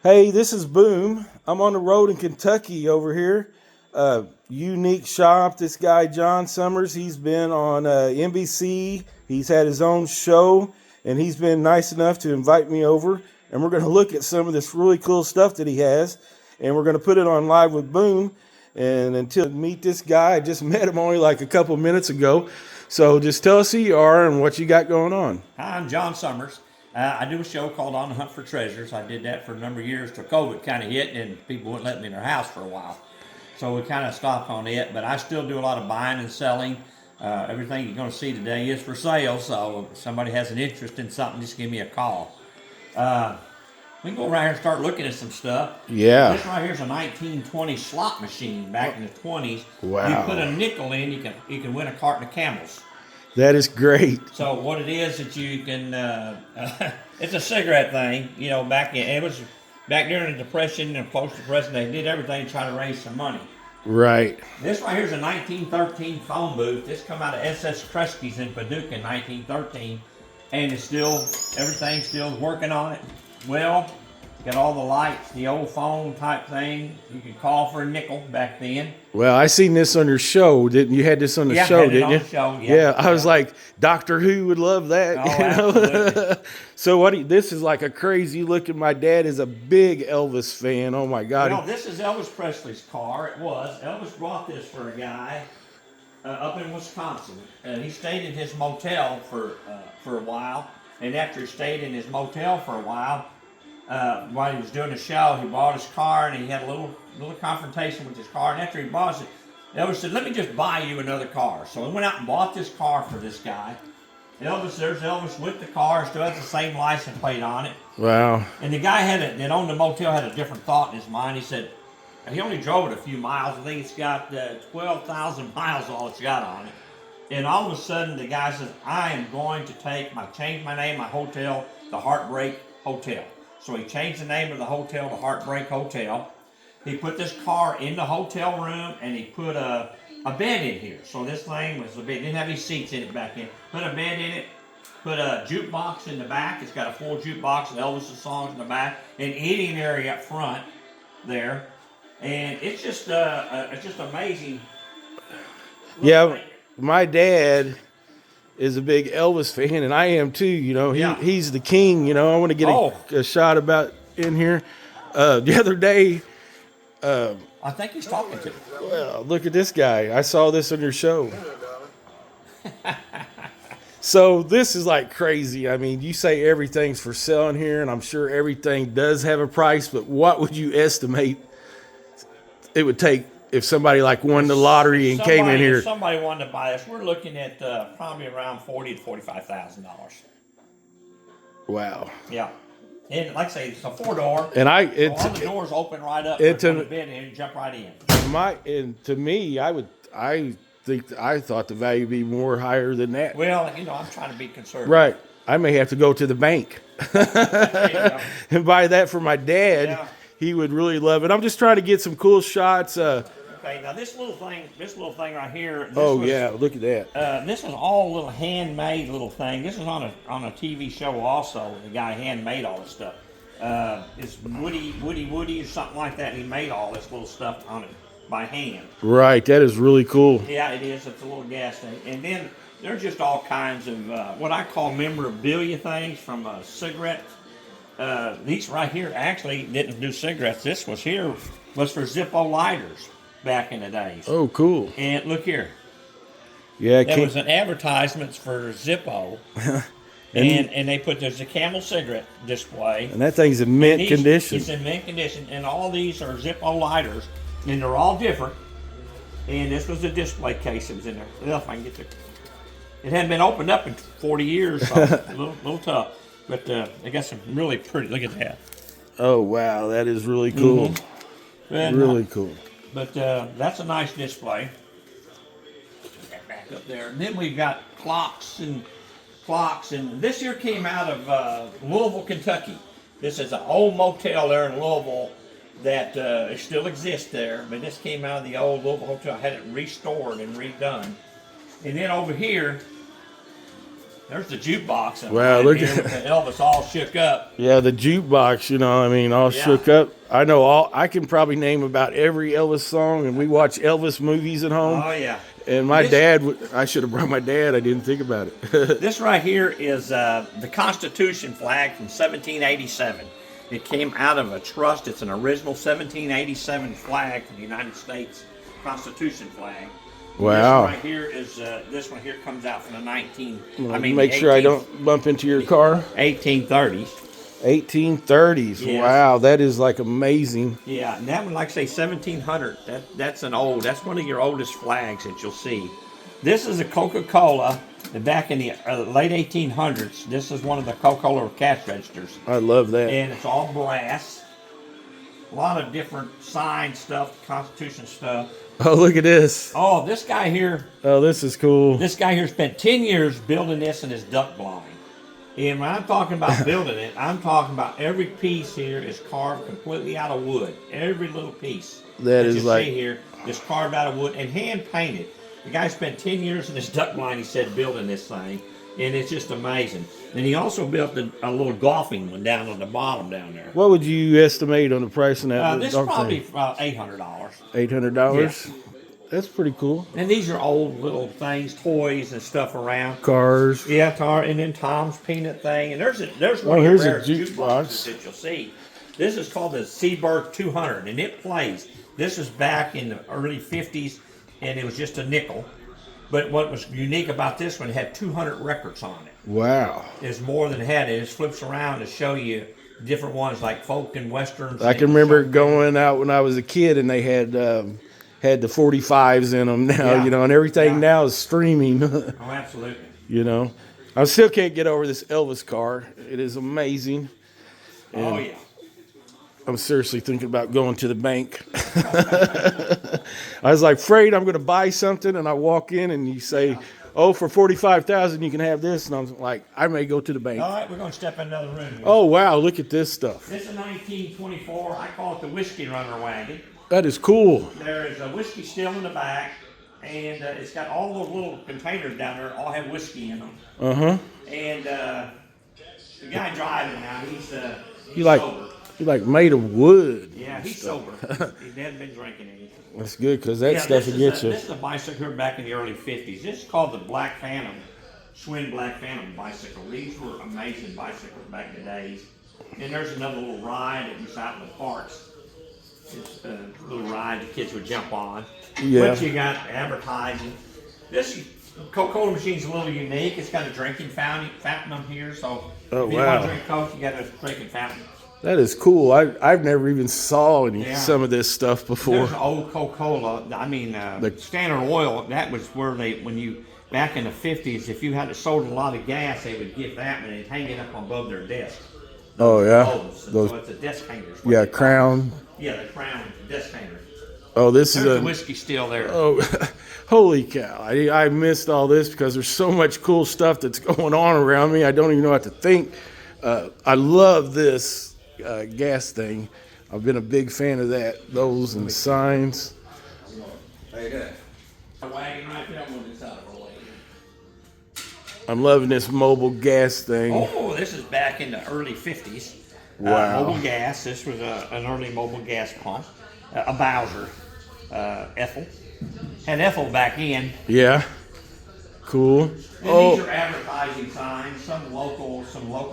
Hey, this is Boom. I'm on the road in Kentucky over here. Unique shop. This guy, John Summers, he's been on NBC. He's had his own show, and he's been nice enough to invite me over. And we're going to look at some of this really cool stuff that he has, and we're going to put it on Live with Boom. And until meet this guy, I just met him only like a couple minutes ago. So just tell us who you are and what you got going on. Hi, I'm John Summers. I do a show called On the Hunt for Treasures. I did that for a number of years till COVID kind of hit and people wouldn't let me in their house for a while. So we kind of stopped on it, but I still do a lot of buying and selling. Everything you're going to see today is for sale, so if somebody has an interest in something, just give me a call. We can go around here and start looking at some stuff. Yeah. This right here is a 1920 slot machine back in the 20s. Wow. You put a nickel in, you can win a carton of Camels. That is great. So what it is that you can, it's a cigarette thing. You know, back during the Depression and post-Depression, they did everything to try to raise some money. Right. This right here is a 1913 phone booth. This come out of SS Kresge's in Paducah in 1913, and everything's still working on it. Well, got all the lights, the old phone type thing. You could call for a nickel back then. Well, I seen this on your show, didn't you? Had this on the show, had it didn't on you? The show, yeah. I was like, Doctor Who would love that. Oh, absolutely. So this is like a crazy looking. My dad is a big Elvis fan. Oh my God. Well, this is Elvis Presley's car. It was. Elvis brought this for a guy up in Wisconsin. He stayed in his motel for a while, and after he stayed in his motel for a while he was doing the show, he bought his car, and he had a little confrontation with his car. And after he bought it, Elvis said, "Let me just buy you another car." So he went out and bought this car for this guy. There's Elvis with the car, still has the same license plate on it. Wow. And the guy that owned the motel had a different thought in his mind. He said, he only drove it a few miles. I think it's got 12,000 miles all it's got on it. And all of a sudden, the guy says, "I am going to change my name, my hotel, the Heartbreak Hotel." So he changed the name of the hotel to Heartbreak Hotel. He put this car in the hotel room, and he put a bed in here. So this thing was a bed. It didn't have any seats in it back then. Put a bed in it. Put a jukebox in the back. It's got a full jukebox and Elvis' songs in the back. An eating area up front there. And it's just amazing. Yeah, my dad is a big Elvis fan, and I am too. You know, he's the king. You know, I want to get a shot about in here. The other day, I think he's talking to me. Well, look at this guy. I saw this on your show. So this is like crazy. I mean, you say everything's for sale in here, and I'm sure everything does have a price. But what would you estimate it would take if somebody like won the lottery and came in here? If somebody wanted to buy this, we're looking at probably around $40,000 to $45,000. Wow. Yeah, and like I say, it's a 4-door. And all the doors open right up. Put the bed in and jump right in. And to me, I thought the value would be more higher than that. Well, I'm trying to be conservative. Right. I may have to go to the bank and buy that for my dad. Yeah. He would really love it. I'm just trying to get some cool shots. Okay, now this little thing right here. Look at that. This was all little handmade little thing. This was on a TV show also. The guy handmade all this stuff. It's Woody or something like that. He made all this little stuff on it by hand. Right, that is really cool. Yeah, it is. It's a little gas thing. And then there's just all kinds of what I call memorabilia things from cigarettes. These right here actually didn't do cigarettes. This was for Zippo lighters back in the days. Oh, cool. And look here. Yeah, that was an advertisement for Zippo. and they put there's a Camel cigarette display. And that thing's in mint condition. It's in mint condition. And all these are Zippo lighters. And they're all different. And this was a display case that was in there. Well, if I can get there. It hadn't been opened up in 40 years, so a little tough. But they got some really pretty. Look at that. Oh, wow. That is really cool. Mm-hmm. Really cool. But that's a nice display. Put that back up there. And then we've got clocks. And this here came out of Louisville, Kentucky. This is an old motel there in Louisville that it still exists there. But this came out of the old Louisville hotel. I had it restored and redone. And then over here, There's the jukebox. Wow, look here at- with the Elvis all shook up. Yeah, the jukebox, you know, I mean, all Yeah. shook up. I can probably name about every Elvis song, and we watch Elvis movies at home. Oh yeah. And my This- dad, I should have brought my dad. I didn't think about it. This right here is the Constitution flag from 1787. It came out of a trust. It's an original 1787 flag for the United States Constitution flag. Wow. This right here is this one here comes out from the Make sure I don't bump into your car. 1830s. 1830s. Yes. Wow, that is like amazing. Yeah, and that one, like I say, 1700. That's one of your oldest flags that you'll see. This is a Coca-Cola. Back in the late 1800s, this is one of the Coca-Cola cash registers, I love that. and it's all brass. A lot of different sign stuff, Constitution stuff. Oh, look at this. Oh, this guy here This is cool. spent 10 years building this in his duck blind. And when I'm talking about building it, I'm talking about every piece here is carved completely out of wood. Every little piece That is you like- see here is carved out of wood and hand painted. The guy spent 10 years in his duck blind, he said, building this thing. And it's just amazing. And he also built a little golfing one down on the bottom down there. What would you estimate on the price on that? This is probably $800. $800. That's pretty cool. And these are old little things, toys and stuff around. Cars. Yeah, and then Tom's Peanut thing. And there's one of here's your a rare jukebox. jukeboxes that you'll see. This is called the Seabird 200, and it plays. This is back in the early 50s, and it was just a nickel. But what was unique about this one, it had 200 records on it. Wow. It's more than it had. It just flips around to show you different ones like folk and westerns. I can remember going out when I was a kid, and they had the 45s in them now, Yeah. you know, and everything Yeah. now is streaming, Oh, absolutely. you know. I still can't get over this Elvis car. It is amazing. Oh, yeah. I'm seriously thinking about going to the bank. I was like, afraid I'm going to buy something, and I walk in, and you say, "Oh, for $45,000, you can have this," and I'm like, I may go to the bank. All right, we're going to step in another room here. Oh wow, look at this stuff. This is 1924. I call it the Whiskey Runner wagon. That is cool. There is a whiskey still in the back, and it's got all those little containers down there. All have whiskey in them. And the guy driving now, he's sober. You like made of wood. Yeah, he's sober. He hasn't been drinking anything. That's good because that stuff will get you. This is a bicycle here back in the early 50s. This is called the Black Phantom, Schwinn Black Phantom bicycle. These were amazing bicycles back in the days. And there's another little ride that was out in the parks. It's a little ride the kids would jump on. Yeah. But you got advertising. This Coca-Cola machine's a little unique. It's got a drinking fountain up here, so Oh, if you wow. want to drink Coke, you got a drinking fountain. That is cool. I've never even saw Yeah. some of this stuff before. There's old Coca-Cola. I mean, Standard Oil. That was where back in the 50s, if you had sold a lot of gas, they would get that and they'd hang it up above their desk. Oh yeah, So it's a desk hanger. is what yeah, they call it. Crown. Yeah, the Crown desk hanger. Oh, this There's is the a. whiskey still there. Oh, holy cow! I missed all this because there's so much cool stuff that's going on around me. I don't even know what to think. I love this gas thing. I've been a big fan of that. Those and signs. The wagon right there, one that's out of our way. I'm loving this mobile gas thing. Oh, this is back in the early 50s. Wow. Mobile gas. This was an early mobile gas pump. A Bowser. Ethel. Had Ethel back in. Yeah. Cool. And Oh, these are advertising signs, some local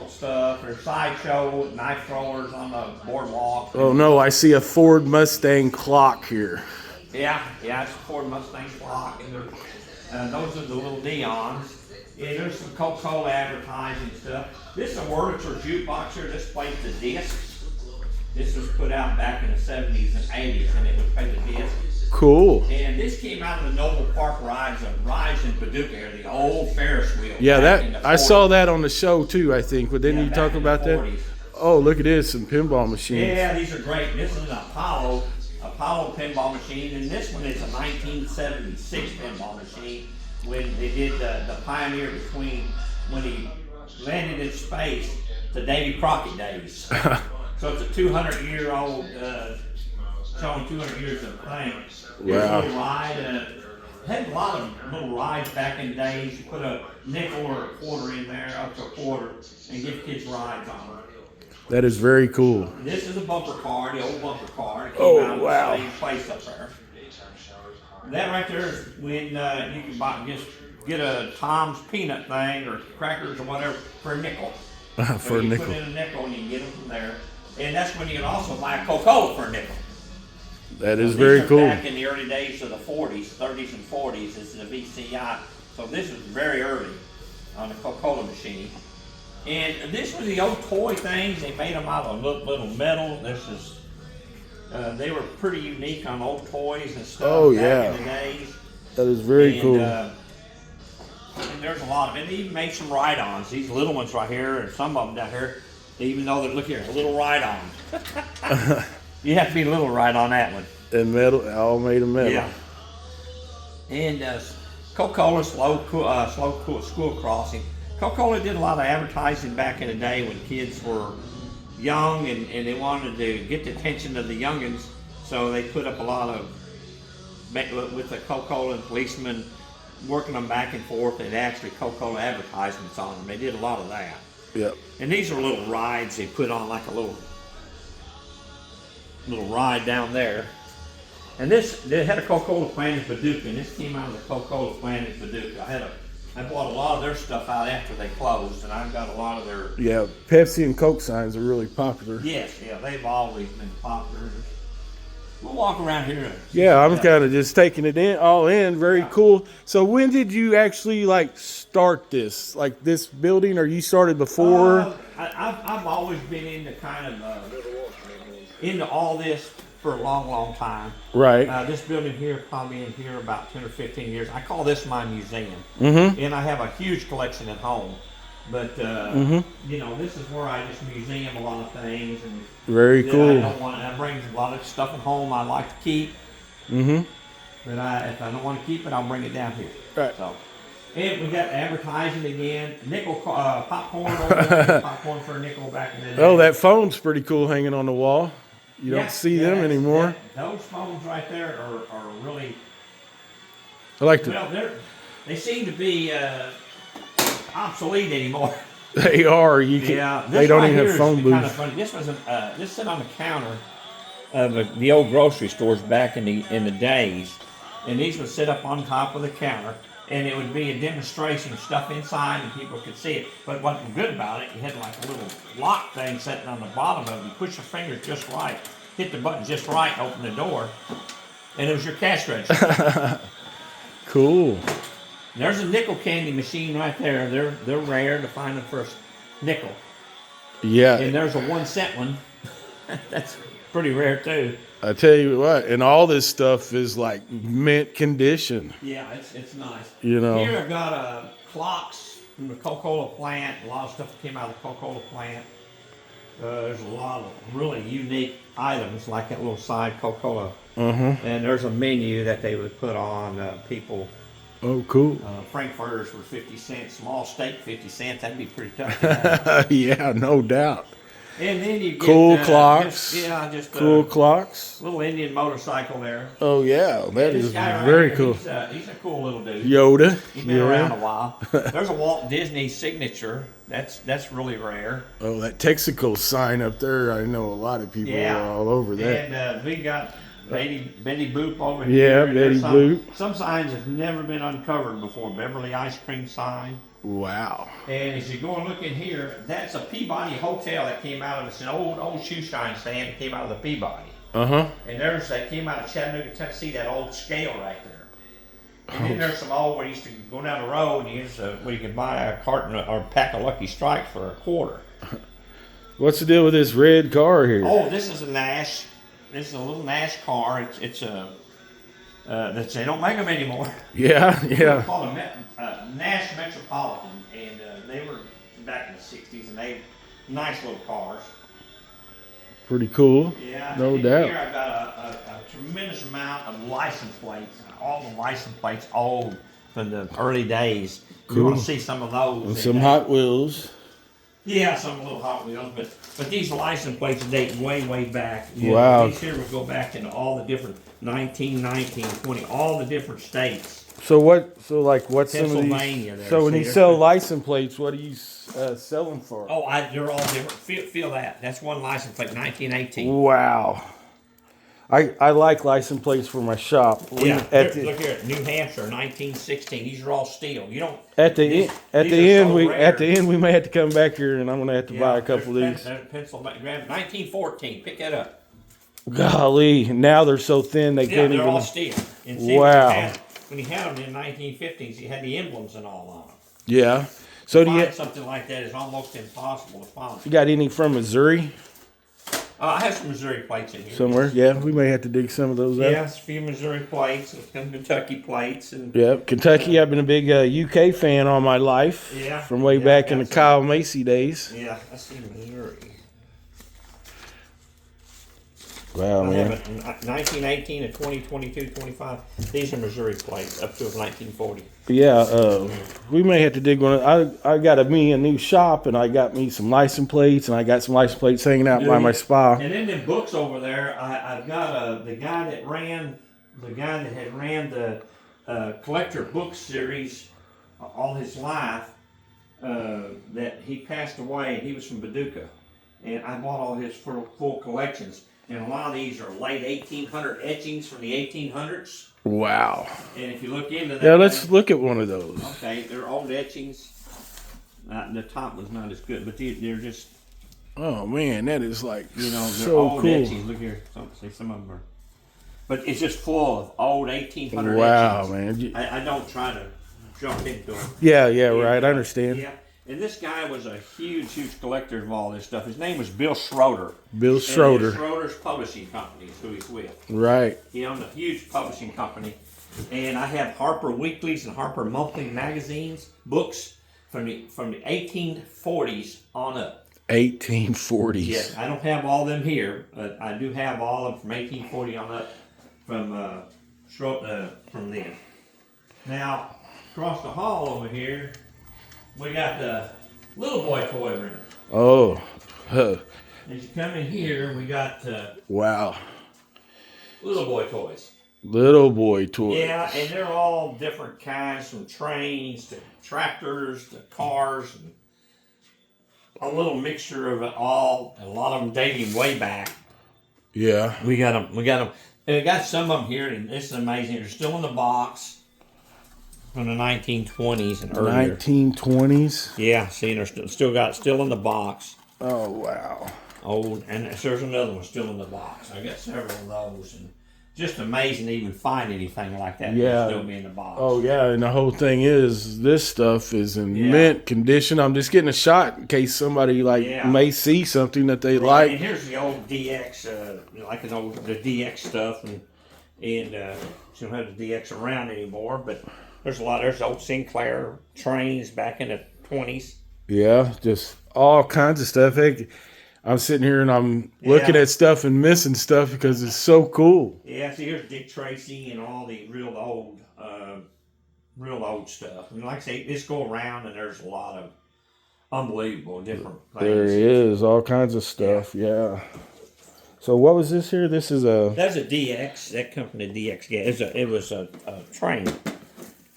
stuff. There's sideshow, knife throwers on the boardwalk. oh no! I see a Ford Mustang clock here. Yeah, it's a Ford Mustang clock, and those are the little neons. And there's some Coca-Cola advertising stuff. This is a Wurlitzer jukebox here. This plays the discs. This was put out back in the 70s and 80s, and it would play the discs. Cool. And this came out of the Noble Park rides of Rise in Paducah, here, the old Ferris wheel. Yeah, back in that the I 40s. saw that on the show too. I think. But didn't Yeah, you back talk in about the that? 40s. Oh, look at this! Some pinball machines. Yeah, these are great. This is an Apollo pinball machine, and this one is a 1976 pinball machine when they did the pioneer between when he landed in space to Davy Crockett days. So it's a 200-year-old showing 200 years of thing. Here's Wow. a little ride. had a lot of little rides back in the days. You put a nickel or a quarter in there, up to a quarter, and give kids rides on them. That is very cool. This is a bumper car, the old bumper car. It came Oh, out of wow. the same place up there. That right there is when you can buy, just get a Tom's peanut thing or crackers or whatever for a nickel. For So a you nickel. put in a nickel and you can get them from there. And that's when you can also buy a Coca-Cola for a nickel. That is These very are cool. Back in the early days of the 40s, 30s and 40s, this is a VCI. So this was very early on the Coca-Cola machine. And this was the old toy things. They made them out of little metal. This is, they were pretty unique on old toys and stuff Oh, back yeah. in the days. That is very cool. And there's a lot of it. They even made some ride-ons. These little ones right here, and some of them down here, even though they're, look here, a little ride-on. You have to be a little right on that one. And metal, all made of metal. Yeah. And Coca-Cola school crossing. Coca-Cola did a lot of advertising back in the day when kids were young and they wanted to get the attention of the youngins. So they put up a lot of, with the Coca-Cola and policemen, working them back and forth, and actually Coca-Cola advertisements on them. They did a lot of that. Yep. And these are little rides they put on, like a little ride down there. And they had a Coca-Cola plant in Paducah, and this came out of the Coca-Cola plant in Paducah. I bought a lot of their stuff out after they closed, and I've got a lot of their. Yeah, Pepsi and Coke signs are really popular. Yes, yeah, they've always been popular. We'll walk around here. Yeah, I'm kind of just taking it all in. Very Yeah. cool. So when did you actually like start this, like this building, or you started before? I've always been into kind of into all this for a long, long time. Right. This building here, probably in here about 10 or 15 years. I call this my museum. Mm-hmm. And I have a huge collection at home. But, you know, this is where I just museum a lot of things. And Very that cool. I bring a lot of stuff at home I like to keep. Mm-hmm. But if I don't want to keep it, I'll bring it down here. Right. So, and we got advertising again. Nickel popcorn over there. Popcorn for a nickel back in the day. Oh, that phone's pretty cool hanging on the wall. You Yeah, don't see yeah, them that's- anymore. those phones right there are really, I like to. well, they seem to be obsolete anymore. They are. You can. Yeah, They don't right even here have is phone kind of booths. funny. This was this sit on the counter of the old grocery stores back in the days, and these would sit up on top of the counter, and it would be a demonstration of stuff inside, and people could see it. But what was good about it, you had like a little lock thing sitting on the bottom of it. You push your fingers just right, hit the button just right, and open the door, and it was your cash register. Cool. There's a nickel candy machine right there. They're rare to find them for a nickel. Yeah. And there's a 1 cent one. That's pretty rare too. I tell you what, and all this stuff is like mint condition. Yeah, it's nice. You know. Here I've got clocks from the Coca-Cola plant. A lot of stuff that came out of the Coca-Cola plant. There's a lot of really unique items like that little side Coca-Cola. Mm-hmm. And there's a menu that they would put on people. Oh, cool. Frankfurters were 50 cents. Small steak 50 cents. That'd be pretty tough to have. Yeah, no doubt. And then you get Cool clocks. just Cool clocks. little Indian motorcycle there. Oh yeah, that This is guy right very here, cool. He's a cool little dude. Yoda. He's been around a while. There's a Walt Disney signature. That's really rare. Oh, that Texaco sign up there. I know a lot of people Yeah. are all over that. And we got Betty Boop over Yeah, here. There's Betty Boop. Some signs have never been uncovered before. Beverly Ice Cream sign. Wow. And as you go and look in here, that's a Peabody Hotel that came out of, it's an old shoe shine stand that came out of the Peabody. Uh-huh. And that came out of Chattanooga, Tennessee, that old scale right there. And then there's some old where you used to go down the road and where you could buy a carton or a pack of Lucky Strikes for a quarter. What's the deal with this red car here? Oh, this is a Nash. This is a little Nash car. It's a they don't make them anymore. Yeah, They yeah. call them Nash Metropolitan, and they were back in the '60s, and they nice little cars. Pretty cool. Yeah, No and doubt. Here I've got a tremendous amount of license plates. All the license plates old from the early days. You Cool. want to see some of those? And some Hot Wheels. Yeah, some little Hot Wheels, but these license plates date way back. You Wow. know, these here would go back into all the different 19, 19, 20, all the different states. So what? So like, what's some of Pennsylvania these? there, So when see, you there's sell the- license plates, what do you sell them for? Oh, they're all different. Feel that. That's one license plate, 1918. Wow. I like license plates for my shop. Yeah, At look the, here, New Hampshire, 1916. These are all steel. You don't. at the these- at these the are end so we rare. at the end we may have to come back here, and I'm gonna have to buy a couple of these. There's Pennsylvania, grab 1914. Pick that up. Golly, now they're so thin they Yeah, can't they're even. all steel. And see, Wow. When you had them in 1950s, you had the emblems and all on them. Yeah. So do you Find something like that is almost impossible to find. you got any from Missouri I have some Missouri plates in here. somewhere? Yeah, we may have to dig some of those out. Yes, a few Missouri plates and some Kentucky plates and Yeah, Kentucky. I've been a big UK fan all my life. Yeah. From way Yeah, back in the got some. Kyle Macy days. yeah, I see Missouri. Wow, I man. have it 1918 to 20, 22, 25. These are Missouri plates up to 1940. Yeah, we may have to dig one. I got me a new shop, and I got me some license plates, and I got some license plates hanging out by my spa. And in the books over there, I've got the guy that had ran the collector book series all his life. That he passed away, and he was from Paducah, and I bought all his full collections. And a lot of these are late 1800 etchings from the 1800s. Wow. And if you look into that, Yeah, let's look at one of those. Okay, they're old etchings. The top one's not as good, but they're just, Oh man, that is like you know, they're so old cool. etchings. Look here, some of them are. But it's just full of old 1800 Wow, etchings. man. I don't try to jump into them. Yeah, right. I understand. Yeah. And this guy was a huge collector of all this stuff. His name was Bill Schroeder. Bill And Schroeder. Schroeder's Publishing Company is who he's with. Right. He owned a huge publishing company. And I have Harper Weeklies and Harper Monthly magazines, books from the 1840s on up. 1840s. Yes, I don't have all them here, but I do have all of them from 1840 on up from then. Now, across the hall over here, we got the little boy toy room. Oh. Huh. As you come in here, we got Wow. little boy toys. Little boy toy. Yeah, and they're all different kinds, from trains to tractors to cars, and a little mixture of it all. A lot of them dating way back. Yeah. We got them, and we got some of them here, and this is amazing. They're still in the box from the 1920s and earlier. 1920s. Yeah, see, they're still in the box. Oh wow. Old, and there's another one still in the box. I got several of those, and just amazing to even find anything like that. Yeah. Still be in the box. Oh yeah, and the whole thing is this stuff is in Yeah. mint condition. I'm just getting a shot in case somebody Yeah. may see something that they Right, like. and here's the old DX, like an old the DX stuff, and you don't have the DX around anymore. But there's old Sinclair trains back in the 20s. Yeah, just all kinds of stuff. Heck, I'm sitting here and I'm looking Yeah. at stuff and missing stuff because it's so cool. Yeah, see, here's Dick Tracy and all the real old stuff. And like I say, this go around, and there's a lot of unbelievable different things. There is all kinds of stuff. Yeah. So what was this here? This is a That's a DX. That come from the DX. Yeah, it was a train, a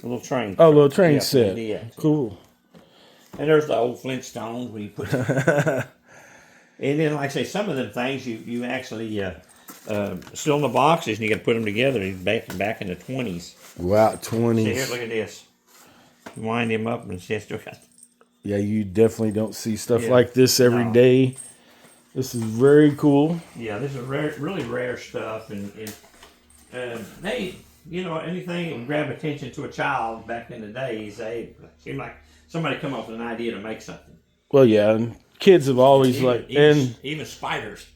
little train. little train Yeah, set. DX. Cool. And there's the old Flintstones when you put. And then, like I say, some of them things you actually still in the boxes, and you got to put them together. Back in the 20s. Wow, See here, 20s. look at this. You wind him up, and see, I still got. Yeah, you definitely don't see stuff Yeah. like this every No. day. This is very cool. Yeah, this is really rare stuff, and they, anything that would grab attention to a child back in the days, they seemed like somebody come up with an idea to make something. Well, yeah, and kids have always Even spiders.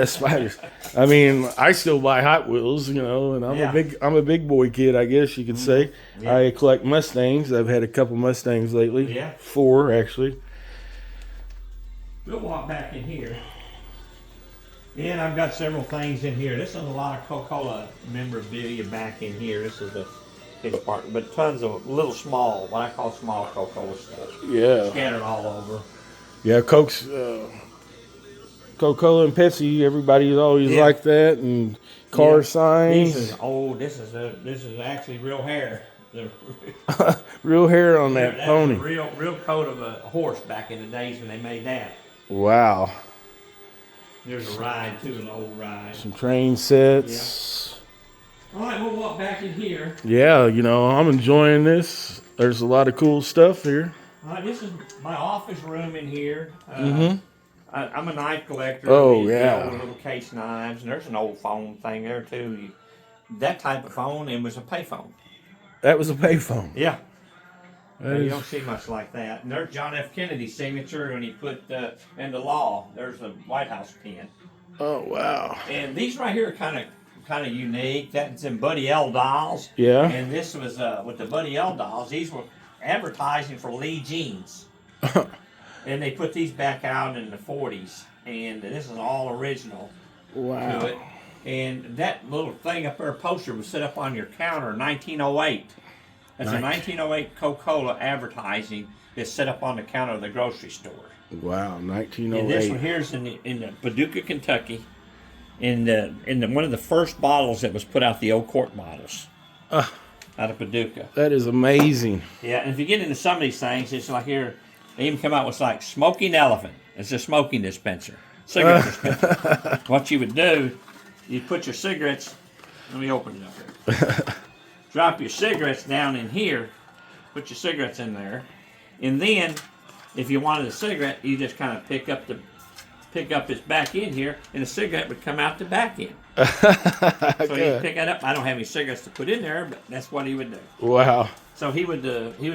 spiders. I mean, I still buy Hot Wheels, and I'm Yeah. a big boy kid, I guess you could say. Yeah. I collect Mustangs. I've had a couple Mustangs lately. Yeah. 4 actually. We'll walk back in here. And I've got several things in here. This is a lot of Coca-Cola memorabilia back in here. This is the big part, but tons of little small, what I call small Coca-Cola stuff, Yeah. scattered all over. Yeah, Coke's, Coca-Cola and Pepsi, everybody's always Yeah. like that, and car signs. These is old. This is actually real hair. The- Real hair on that was pony. a real coat of a horse back in the days when they made that. Wow. There's a ride too, an old ride. Some train sets. All right, we'll walk back in here. Yeah, you know, I'm enjoying this. There's a lot of cool stuff here. All right, this is my office room in here. I'm a knife collector. Oh, These yeah. old little case knives, and there's an old phone thing there too. That type of phone, it was a payphone. That was a payphone. Yeah. That You is- don't see much like that. And there's John F. Kennedy's signature when he put into law. There's a White House pen. Oh, wow. And these right here are kind of unique. That's in Buddy L dolls. Yeah. And this was with the Buddy L dolls. These were advertising for Lee jeans. And they put these back out in the 40s. And this is all original Wow. to it. And that little thing up there, poster, was set up on your counter in 1908. That's a 1908 Coca-Cola advertising that's set up on the counter of the grocery store. Wow, And this 1908. one here's in the Paducah, Kentucky, in the one of the first bottles that was put out, the old quart bottles, out of Paducah. That is amazing. Yeah, and if you get into some of these things, it's like here, they even come out with like smoking elephant. It's a smoking dispenser, cigarette dispenser. What you would do, you put your cigarettes. Let me open it up here. Drop your cigarettes down in here. Put your cigarettes in there, and then if you wanted a cigarette, you just kind of pick up its back end here, and the cigarette would come out the back end. So you pick it up. I don't have any cigarettes to put in there, but that's what he would do. Wow. So he would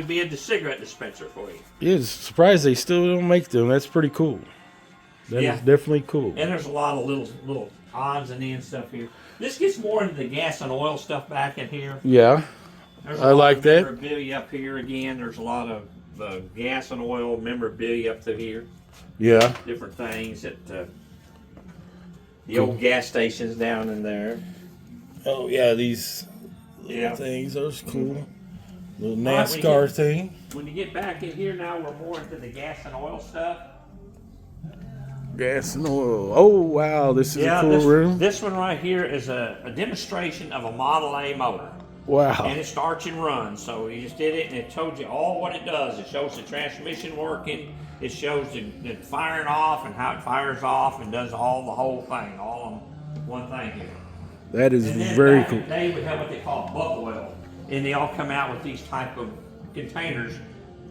be a cigarette dispenser for you. Yeah, surprised they still don't make them. That's pretty cool. That is Yeah. definitely cool. And there's a lot of little odds and ends stuff here. This gets more into the gas and oil stuff back in here. Yeah. There's I like that. Memorabilia up here again. There's a lot of gas and oil memorabilia up to here. Yeah. Different things at the old gas stations down in there. Oh, yeah, these Yeah. things. Those cool. Little right, we NASCAR get- thing. When you get back in here now, we're more into the gas and oil stuff. Gas and oil. Oh, wow. This is a cool room. This one right here is a demonstration of a Model A motor. Wow. And it starts and runs. So you just did it, and it told you all what it does. It shows the transmission working. It shows the firing off and how it fires off and does the whole thing, all on one thing here. That is And then very back cool. in the day, we have what they call buck oil, and they all come out with these type of containers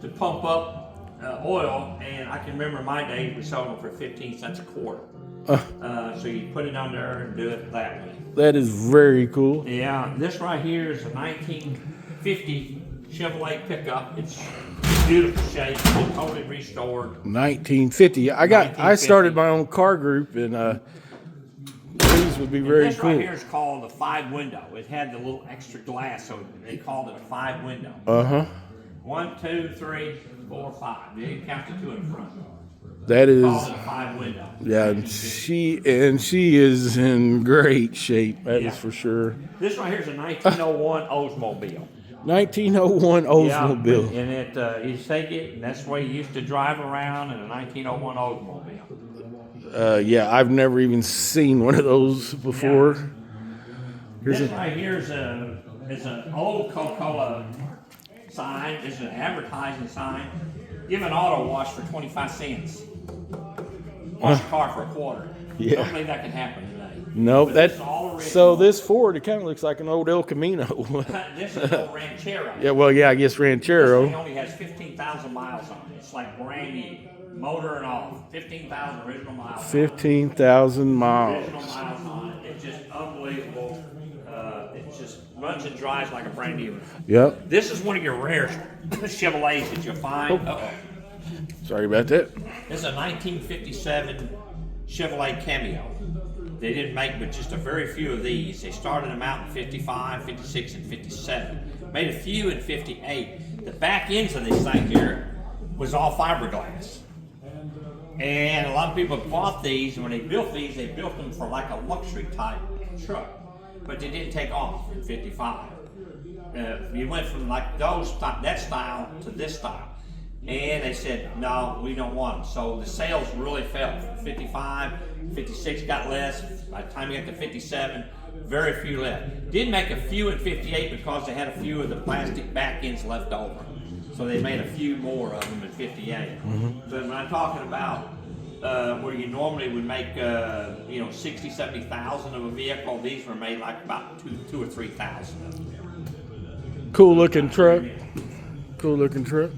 to pump up oil. And I can remember in my days we sold them for 15 cents a quart. So you put it on there and do it that way. That is very cool. Yeah, this right here is a 1950 Chevrolet pickup. It's beautiful shape, totally restored. 1950. I started my own car group, and these would be And very this cool. right here is called the 5-window. It had the little extra glass, so they called it a 5-window. 1, 2, 3, 4, 5. They didn't count the 2 in front. That is, Called it a 5-window. yeah. And she is in great shape. That Yeah. is for sure. This right here is a 1901 Oldsmobile. 1901 Oldsmobile. And it you take it, and that's the way you used to drive around in a 1901 Oldsmobile. Yeah, I've never even seen one of those before. Here's This a right here is an old Coca-Cola sign. It's an advertising sign. Give an auto wash for 25 cents. Wash a car for a quarter. Yeah. Don't believe that can happen today. nope. But That this is all original. so this Ford, it kind of looks like an old El Camino. This is an old Ranchero. Yeah, well, yeah, I guess This thing Ranchero. only has 15,000 miles on it. It's like brand new, motor and all. 15,000 original miles. 15,000 Original miles. miles on it. It's just unbelievable. It just runs and drives like a brand new. Yep. This is one of your rare Chevrolets that you'll find. Uh-oh. Sorry about that. This is a 1957 Chevrolet Cameo. They didn't make but just a very few of these. They started them out in 55, 56, and 57. Made a few in 58. The back ends of this thing here was all fiberglass. And a lot of people bought these, and when they built these, they built them for like a luxury type truck. But they didn't take off in 55. You went from like that style to this style. And they said, no, we don't want them. So the sales really fell. 55, 56 got less. By the time you got to 57, very few left. Did make a few in 58 because they had a few of the plastic back ends left over. So they made a few more of them in 58. But when I'm talking about where you normally would make 60, 70,000 of a vehicle, these were made like about 2 or 3,000 of them. Cool looking truck. Cool looking truck.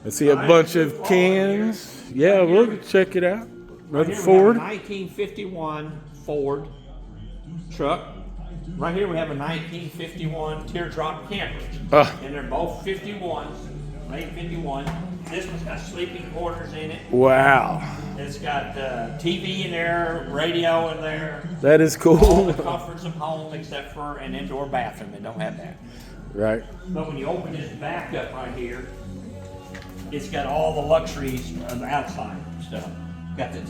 I see a bunch of cans. Yeah, we'll check it out. Right Another here Ford. We have a 1951 Ford truck. Right here we have a 1951 teardrop camper. And they're both 51s, late 51. This one's got sleeping quarters in it. Wow. It's got TV in there, radio in there. That is All cool. the comforts of home except for an indoor bathroom. They don't have that. Right. But when you open this back up right here, it's got all the luxuries of the outside stuff. Got the